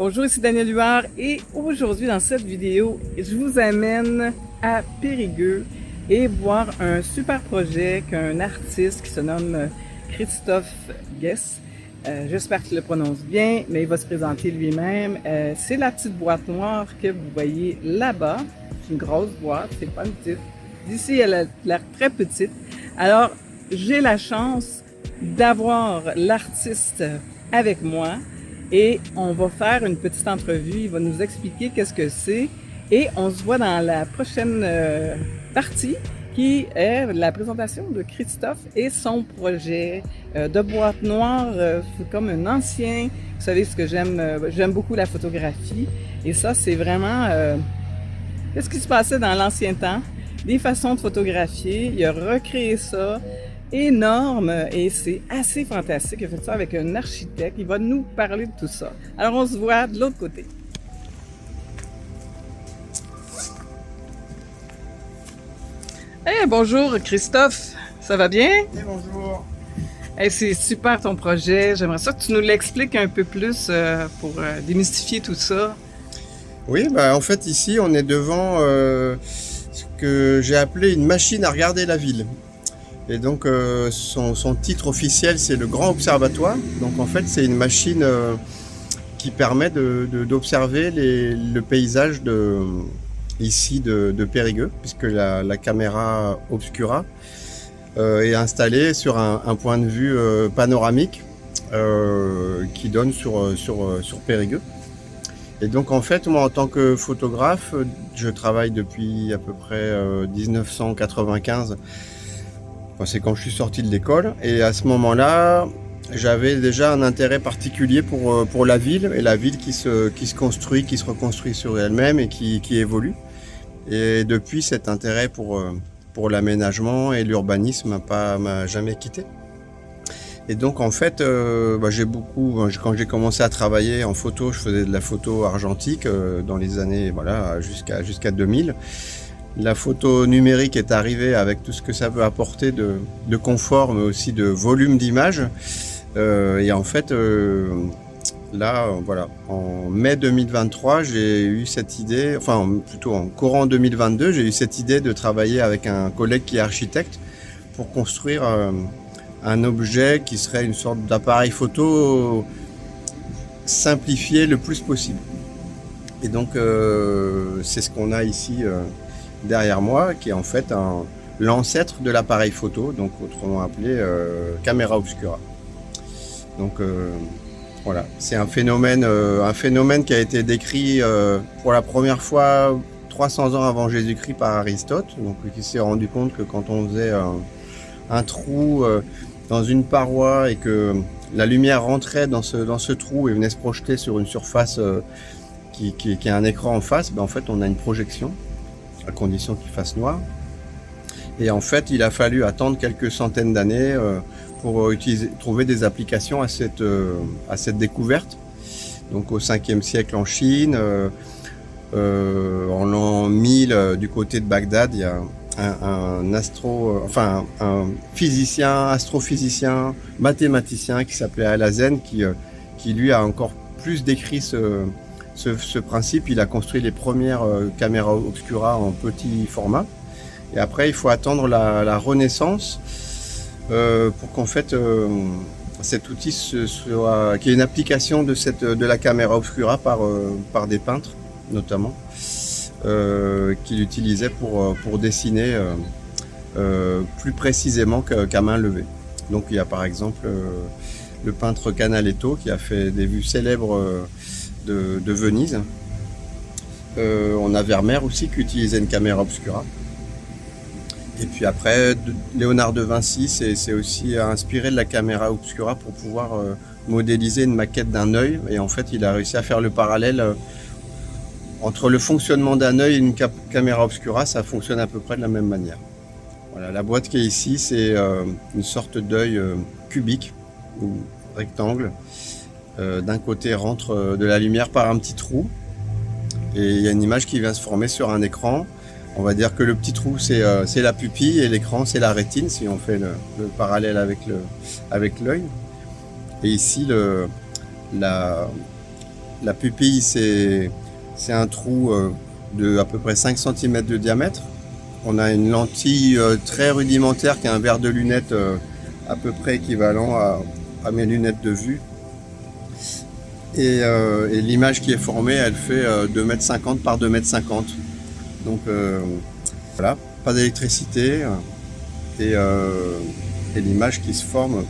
Bonjour, ici Daniel Huard et aujourd'hui dans cette vidéo, je vous amène à Périgueux et voir un super projet qu'un artiste qui se nomme Christophe Guess. J'espère qu'il le prononce bien, mais il va se présenter lui-même. C'est la petite boîte noire que vous voyez là-bas. C'est une grosse boîte, c'est pas une petite. D'ici, elle a l'air très petite. Alors, j'ai la chance d'avoir l'artiste avec moi. Et on va faire une petite entrevue, il va nous expliquer qu'est-ce que c'est et on se voit dans la prochaine partie qui est la présentation de Christophe et son projet de boîte noire. C'est comme un ancien, vous savez ce que j'aime beaucoup la photographie et ça c'est vraiment qu'est-ce qui se passait dans l'ancien temps, des façons de photographier, il a recréé ça. Énorme et c'est assez fantastique. Il a fait ça avec un architecte. Il va nous parler de tout ça. Alors on se voit de l'autre côté. Hey, bonjour Christophe, ça va bien? Et bonjour. Hey, c'est super ton projet. J'aimerais ça que tu nous l'expliques un peu plus pour démystifier tout ça. Oui, en fait ici on est devant ce que j'ai appelé une machine à regarder la ville. Et donc son titre officiel c'est le Grand Observatoire. Donc en fait c'est une machine qui permet d'observer le paysage ici de Périgueux, puisque la caméra Obscura est installée sur un point de vue panoramique qui donne sur Périgueux. Et donc en fait moi en tant que photographe, je travaille depuis à peu près 1995. C'est quand je suis sorti de l'école et à ce moment-là, j'avais déjà un intérêt particulier pour la ville et la ville qui se construit, qui se reconstruit sur elle-même et qui évolue. Et depuis, cet intérêt pour l'aménagement et l'urbanisme m'a jamais quitté. Et donc en fait, quand j'ai commencé à travailler en photo, je faisais de la photo argentique dans les années jusqu'à 2000. La photo numérique est arrivée avec tout ce que ça peut apporter de confort, mais aussi de volume d'image. Et en fait, en mai 2023, j'ai eu cette idée, plutôt en courant 2022, j'ai eu cette idée de travailler avec un collègue qui est architecte pour construire un objet qui serait une sorte d'appareil photo simplifié le plus possible. Et donc, c'est ce qu'on a ici derrière moi, qui est en fait l'ancêtre de l'appareil photo, donc autrement appelé caméra obscura. Donc voilà, c'est un phénomène qui a été décrit pour la première fois 300 ans avant Jésus-Christ par Aristote, donc qui s'est rendu compte que quand on faisait un trou dans une paroi et que la lumière rentrait dans ce trou et venait se projeter sur une surface qui a un écran en face, en fait on a une projection à condition qu'il fasse noir. Et en fait, il a fallu attendre quelques centaines d'années pour trouver des applications à cette découverte. Donc au 5e siècle en Chine, en l'an 1000 du côté de Bagdad, il y a un physicien, astrophysicien, mathématicien qui s'appelait Alhazen qui lui a encore plus décrit ce principe. Il a construit les premières caméras obscura en petit format. Et après, il faut attendre la Renaissance pour qu'en fait cet outil qu'il y ait une application de la caméra obscura par des peintres notamment qui l'utilisaient pour dessiner plus précisément qu'à main levée. Donc il y a par exemple le peintre Canaletto qui a fait des vues célèbres de Venise. On a Vermeer aussi qui utilisait une caméra obscura. Et puis après, Léonard de Vinci c'est aussi inspiré de la caméra obscura pour pouvoir modéliser une maquette d'un œil. Et en fait, il a réussi à faire le parallèle entre le fonctionnement d'un œil et une caméra obscura. Ça fonctionne à peu près de la même manière. Voilà, la boîte qui est ici, c'est une sorte d'œil cubique ou rectangle. D'un côté rentre de la lumière par un petit trou et il y a une image qui vient se former sur un écran. On va dire que le petit trou c'est la pupille et l'écran c'est la rétine si on fait le parallèle avec l'œil. Et ici La pupille, c'est un trou de à peu près 5 cm de diamètre. On a une lentille très rudimentaire qui est un verre de lunettes à peu près équivalent à mes lunettes de vue. Et l'image qui est formée, elle fait 2,50 m par 2,50 m. Donc voilà, pas d'électricité et l'image qui se forme,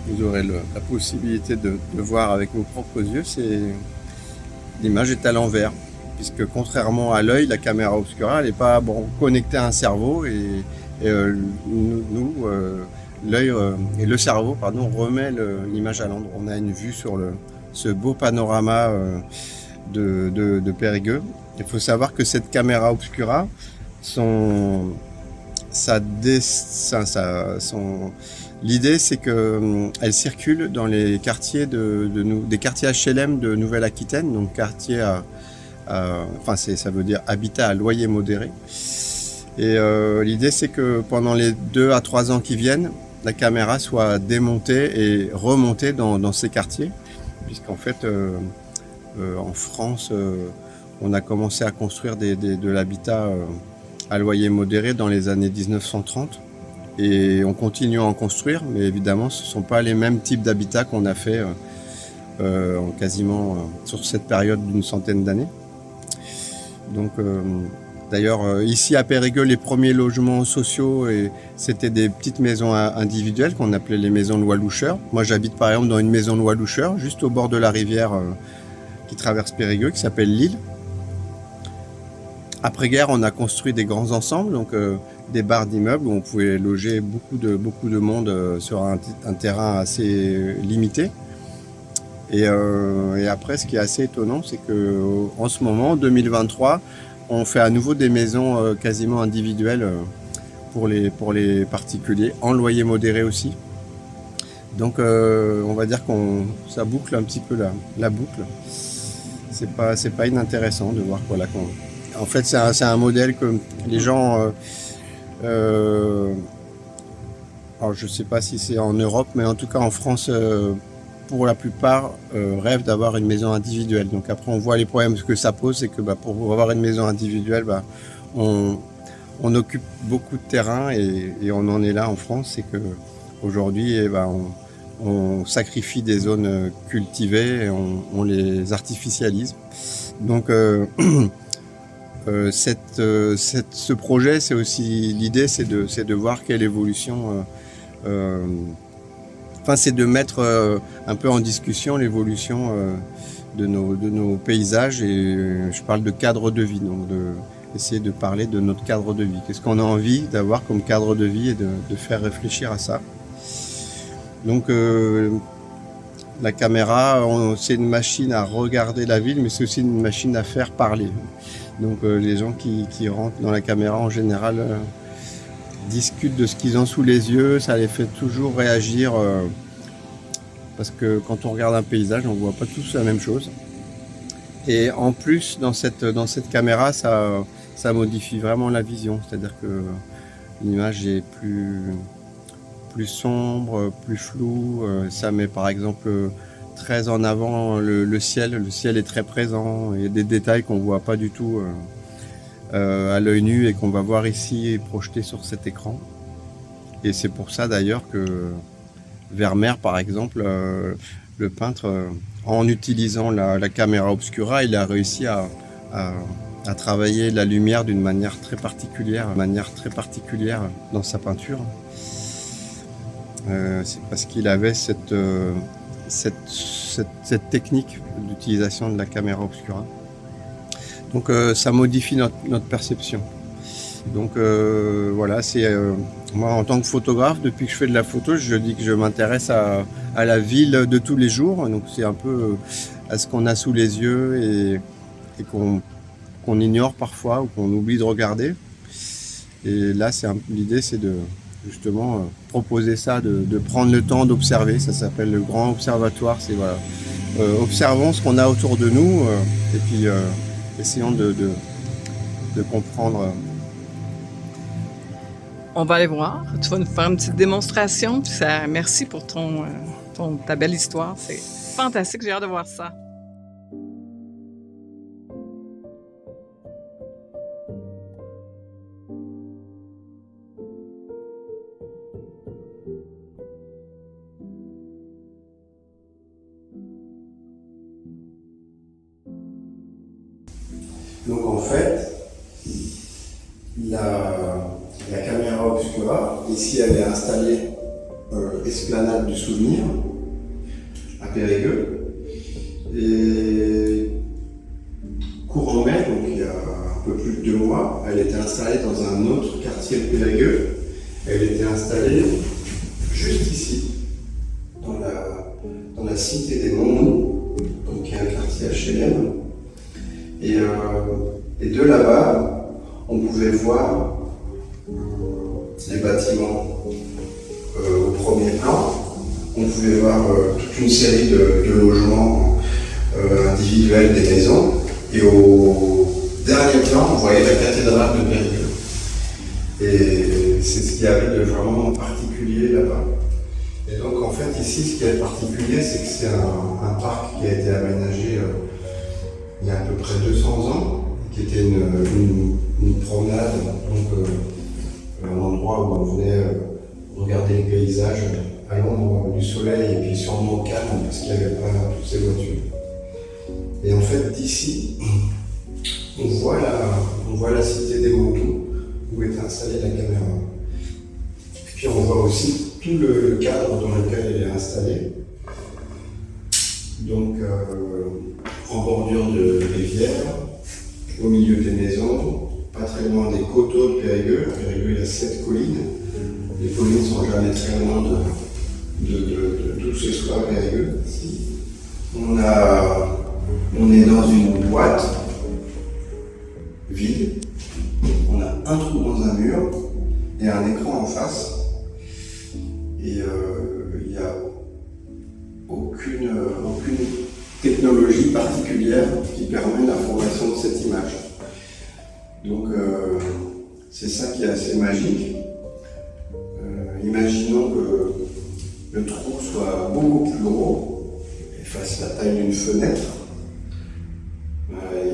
vous aurez la possibilité de voir avec vos propres yeux, l'image est à l'envers. Puisque contrairement à l'œil, la caméra obscura, elle n'est pas connectée à un cerveau et l'œil et le cerveau remet l'image à l'endroit. On a une vue sur ce beau panorama de Périgueux. Il faut savoir que cette caméra obscura, l'idée c'est qu'elle circule dans les quartiers des quartiers HLM de Nouvelle-Aquitaine, donc quartier ça veut dire habitat à loyer modéré. Et l'idée c'est que pendant les 2 à 3 ans qui viennent, la caméra soit démontée et remontée dans ces quartiers, puisqu'en fait en France on a commencé à construire de l'habitat à loyer modéré dans les années 1930 et on continue à en construire, mais évidemment ce ne sont pas les mêmes types d'habitats qu'on a fait quasiment sur cette période d'une centaine d'années. Donc, d'ailleurs, ici à Périgueux, les premiers logements sociaux, c'était des petites maisons individuelles qu'on appelait les maisons Lois-Loucheur. Moi, j'habite par exemple dans une maison Lois-Loucheur, juste au bord de la rivière qui traverse Périgueux, qui s'appelle l'Île. Après-guerre, on a construit des grands ensembles, donc des barres d'immeubles où on pouvait loger beaucoup de monde sur un terrain assez limité. Et après, ce qui est assez étonnant, c'est que en ce moment, en 2023, on fait à nouveau des maisons quasiment individuelles pour les particuliers, en loyer modéré aussi. Donc, on va dire ça boucle un petit peu la boucle. C'est pas inintéressant de voir en fait, c'est un modèle que les gens. Alors, je sais pas si c'est en Europe, mais en tout cas en France. Pour la plupart, rêvent d'avoir une maison individuelle. Donc après, on voit les problèmes que ça pose, c'est que pour avoir une maison individuelle, on occupe beaucoup de terrain et on en est là en France. C'est que aujourd'hui, on sacrifie des zones cultivées et on les artificialise. Donc ce projet, c'est aussi l'idée, c'est de voir quelle évolution. C'est de mettre un peu en discussion l'évolution de nos paysages et je parle de cadre de vie, donc essayer de parler de notre cadre de vie. Qu'est-ce qu'on a envie d'avoir comme cadre de vie et de faire réfléchir à ça. Donc la caméra, c'est une machine à regarder la ville, mais c'est aussi une machine à faire parler. Donc les gens qui rentrent dans la caméra en général discutent de ce qu'ils ont sous les yeux, ça les fait toujours réagir parce que quand on regarde un paysage, on ne voit pas tous la même chose. Et en plus, dans cette caméra, ça modifie vraiment la vision, c'est-à-dire que l'image est plus sombre, plus floue. Ça met par exemple très en avant le ciel. Le ciel est très présent, il y a des détails qu'on ne voit pas du tout à l'œil nu et qu'on va voir ici projeté sur cet écran. Et c'est pour ça d'ailleurs que Vermeer, par exemple, le peintre, en utilisant la caméra obscura, il a réussi à travailler la lumière d'une manière très particulière dans sa peinture. C'est parce qu'il avait cette technique d'utilisation de la caméra obscura. Donc ça modifie notre perception. Donc voilà, c'est moi en tant que photographe, depuis que je fais de la photo, je dis que je m'intéresse à la ville de tous les jours. Donc c'est un peu à ce qu'on a sous les yeux et qu'on ignore parfois ou qu'on oublie de regarder. Et là, l'idée, c'est de justement proposer ça, de prendre le temps d'observer. Ça s'appelle le Grand Observatoire. C'est voilà, observons ce qu'on a autour de nous et puis essayons de comprendre. On va aller voir. Tu vas nous faire une petite démonstration. Puis merci pour ta belle histoire. C'est fantastique. J'ai hâte de voir ça. Donc en fait, la caméra obscura, ici elle est installée Esplanade du Souvenir à Périgueux. Et courant mai, donc il y a un peu plus de 2 mois, elle était installée dans un autre quartier de Périgueux. Elle était installée juste ici, dans la cité des Monts, donc qui est un quartier HLM. Et de là-bas, on pouvait voir les bâtiments au premier plan. On pouvait voir toute une série de logements individuels des maisons. Et au dernier plan, on voyait la cathédrale de Périgueux. Et c'est ce qu'il y avait de vraiment particulier là-bas. Et donc en fait ici, ce qui est particulier, c'est que c'est un parc qui a été aménagé il y a à peu près 200 ans, qui était une promenade, donc un endroit où on venait regarder les paysages à l'ombre du soleil et puis sûrement au calme parce qu'il n'y avait pas toutes ces voitures. Et en fait d'ici, on voit la cité des Monts où est installée la caméra. Et puis on voit aussi tout le cadre dans lequel elle est installée. Donc en bordure de rivière, au milieu des maisons, pas très loin des coteaux de Périgueux. À Périgueux, il y a 7 collines. Les collines ne sont jamais très loin de tout ce soit à Périgueux. On est dans une boîte vide. On a un trou dans un mur et un écran en face. Et il n'y a aucune technologie particulière qui permet la formation de cette image. Donc c'est ça qui est assez magique. Imaginons que le trou soit beaucoup plus gros et fasse la taille d'une fenêtre.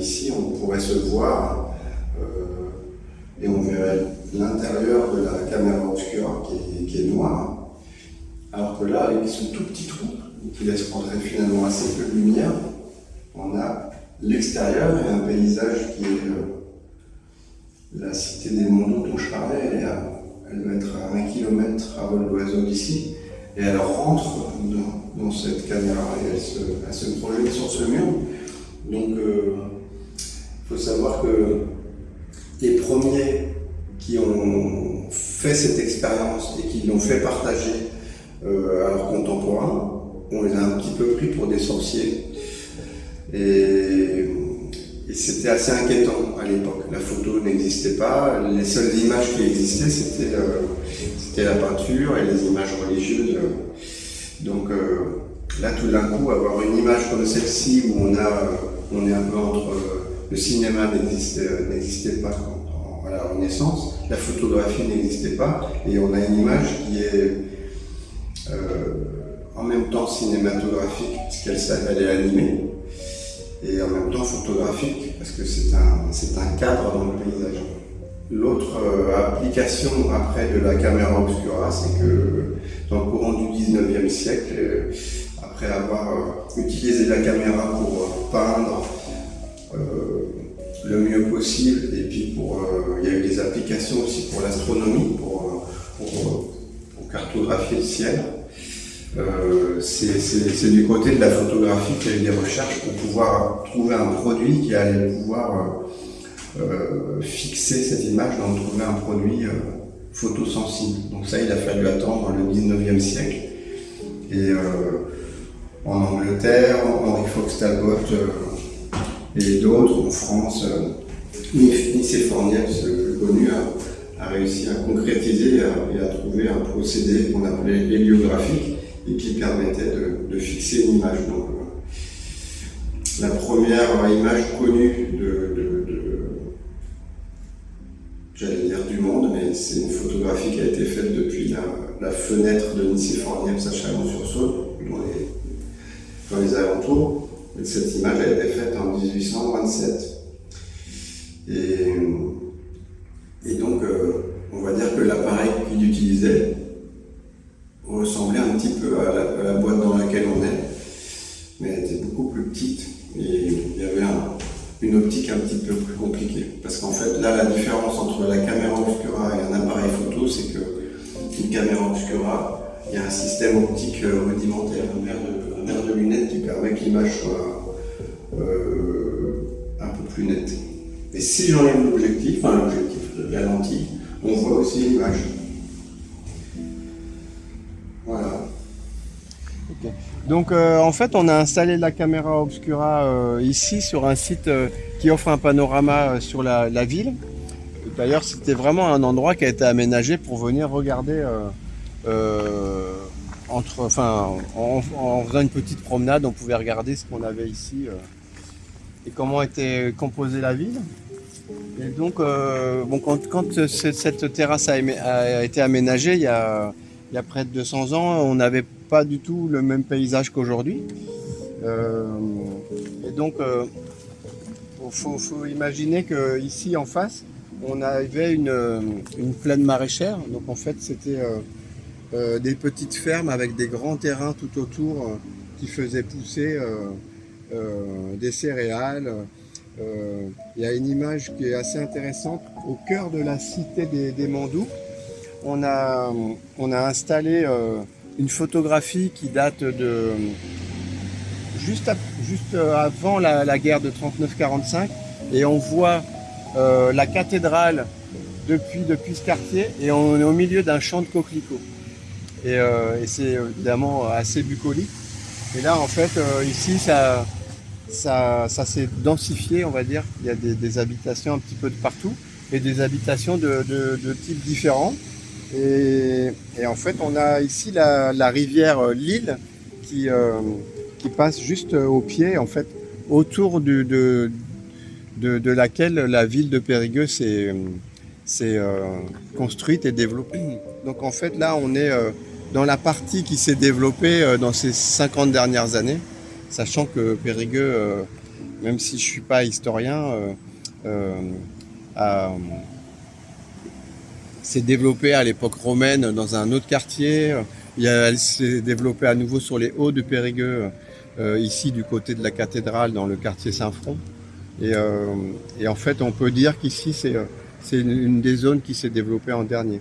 Ici on pourrait se voir et on verrait l'intérieur de la caméra obscura qui est noire. Alors que là, avec ce tout petit trou qui laisse rentrer finalement assez peu de lumière, on a l'extérieur et un paysage qui est la cité des Monts dont je parlais. Elle doit être à 1 kilomètre à vol d'oiseau d'ici, et elle rentre dans cette caméra et elle se projette sur ce mur. Donc il faut savoir que les premiers qui ont fait cette expérience et qui l'ont fait partager à leurs contemporains, on les a un petit peu pris pour des sorciers. Et c'était assez inquiétant à l'époque. La photo n'existait pas. Les seules images qui existaient, c'était la peinture et les images religieuses. Donc là, tout d'un coup, avoir une image comme celle-ci où on est un peu entre... le cinéma n'existait pas à la Renaissance, la photographie n'existait pas, et on a une image qui est en même temps cinématographique, puisqu'elle est animée, et en même temps photographique, parce que c'est un cadre dans le paysage. L'autre application après de la caméra obscura, c'est que dans le courant du 19e siècle, après avoir utilisé la caméra pour peindre le mieux possible, et puis il y a eu des applications aussi pour l'astronomie, pour cartographier le ciel. C'est du côté de la photographie qu'il y a eu des recherches pour pouvoir trouver un produit qui allait pouvoir fixer cette image, donc trouver un produit photosensible. Donc ça, il a fallu attendre le 19e siècle. Et en Angleterre, Henry Fox Talbot et d'autres, en France, Nicéphore Niepce, le plus connu, a réussi à concrétiser et à trouver un procédé qu'on appelait héliographique et qui permettait de fixer une image. Donc, la première image connue j'allais dire du monde, mais c'est une photographie qui a été faite depuis la fenêtre de Nicéphore Niepce à Chalon-sur-Saône, dans les alentours. Et cette image a été faite en 1827. Et donc, on va dire que l'appareil qu'il utilisait ressemblait un petit peu à la boîte dans laquelle on est, mais elle était beaucoup plus petite. Et il y avait une une optique un petit peu plus compliquée. Parce qu'en fait, là, la différence entre la caméra obscura et un appareil photo, c'est que une caméra obscura, il y a un système optique rudimentaire, un verre de lunettes qui permet que l'image soit un peu plus nette. Et si j'enlève l'objectif, de la lentille, on voit aussi l'image. Voilà. Okay. Donc en fait on a installé la caméra obscura ici sur un site qui offre un panorama sur la ville. D'ailleurs c'était vraiment un endroit qui a été aménagé pour venir regarder en faisant une petite promenade, on pouvait regarder ce qu'on avait ici et comment était composée la ville. Et donc quand cette terrasse a été aménagée il y a près de 200 ans, on n'avait pas du tout le même paysage qu'aujourd'hui. Et donc, faut imaginer qu'ici en face, on avait une plaine maraîchère. Donc en fait, c'était des petites fermes avec des grands terrains tout autour qui faisaient pousser des céréales. Il y a une image qui est assez intéressante. Au cœur de la cité des Mandoux, on a installé une photographie qui date de juste avant la guerre de 39-45 et on voit la cathédrale depuis ce quartier et on est au milieu d'un champ de coquelicots et c'est évidemment assez bucolique et là en fait ici ça s'est densifié, on va dire. Il y a des habitations un petit peu de partout et des habitations de types différents. Et en fait, on a ici la rivière Lille qui passe juste au pied, en fait, autour de laquelle la ville de Périgueux s'est construite et développée. Donc en fait, là, on est dans la partie qui s'est développée dans ces 50 dernières années. Sachant que Périgueux, même si je ne suis pas historien, s'est développé à l'époque romaine dans un autre quartier. Elle s'est développée à nouveau sur les hauts de Périgueux, ici du côté de la cathédrale, dans le quartier Saint-Front. Et en fait, on peut dire qu'ici, c'est une des zones qui s'est développée en dernier.